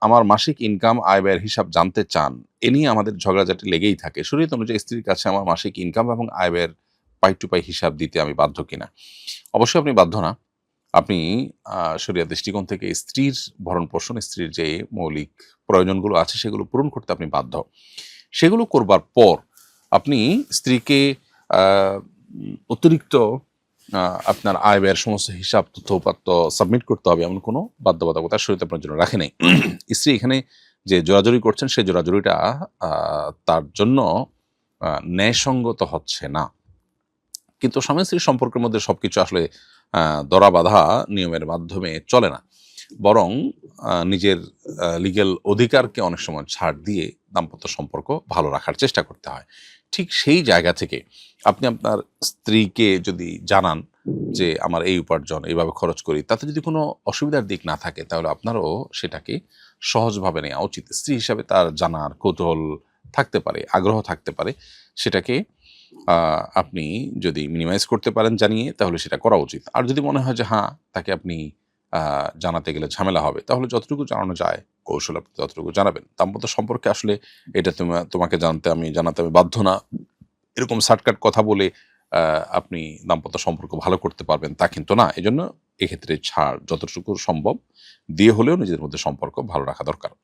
আমার মাসিক ইনকাম, আয়-ব্যয়ের হিসাব জানতে চান। এ নিয়ে আমাদের ঝগড়াঝাটি লেগেই থাকে। শরীয়ত অনুযায়ী স্ত্রীর কাছে আমার মাসিক ইনকাম এবং আয়-ব্যয়ের পাই টু পাই হিসাব দিতে আমি বাধ্য কিনা? অবশ্যই আপনি বাধ্য না। আপনি শরিয়ার দৃষ্টিকোণ থেকে স্ত্রীর ভরণ-পোষণ, স্ত্রীর যে মৌলিক প্রয়োজনগুলো আছে সেগুলো পূরণ করতে আপনি বাধ্য। সেগুলো করবার পর আপনি স্ত্রীকে আ অতিরিক্ত আপনার আয়-ব্যয়ের সমস্ত হিসাব, তথ্য-উপাত্ত সাবমিট করতে হবে এমন কোনো বাধ্যবাধকতা শরীয়ত আপনার জন্য রাখে নাই। স্ত্রী এখানে যে জোরাজুরি করছেন সেই জোরাজুরিটা আ তার জন্য আ ন্যায়সঙ্গত হচ্ছে না। কিন্তু স্বামী-স্ত্রীর সম্পর্কের মধ্যে সবকিছু আসলে ধরা-বাঁধা নিয়মের মাধ্যমে চলে না। বরং নিজের লিগ্যাল অধিকারকে অনেক সময় ছাড় দিয়ে দাম্পত্য সম্পর্ক ভালো রাখার চেষ্টা করতে হয়। ঠিক সেই জায়গা থেকে আপনি আপনার স্ত্রীকে যদি জানান যে, "আমার এই উপার্জন, এভাবে খরচ করি।" তাতে যদি কোনো অসুবিধার দিক না থাকে, তাহলে আপনারও সেটাকে সহজভাবে নেয়া উচিত। স্ত্রী হিসাবে তার জানার কৌতূহল থাকতে পারে, আগ্রহ থাকতে পারে। সেটাকে আ আপনি যদি মিনিমাইজ করতে পারেন জানিয়ে, তাহলে সেটা করা উচিত। আর যদি মনে হয় যে তাকে আপনি আ জানাতে গেলে ঝামেলা হবে, তাহলে যতটুকু জানানো যায় কৌশলে আপনি ততটুকু জানাবেন। দাম্পত্য সম্পর্কে আসলে এটা তোমাকে জানাতে আমি বাধ্য না। এরকম শর্টকাট কথা বলে আ আপনি দাম্পত্য সম্পর্ক ভালো করতে পারবেন তা কিন্তু না। এজন্য এক্ষেত্রে ছাড় যতটুকু সম্ভব দিয়ে হলেও নিজেদের মধ্যে সম্পর্ক ভালো রাখা দরকার।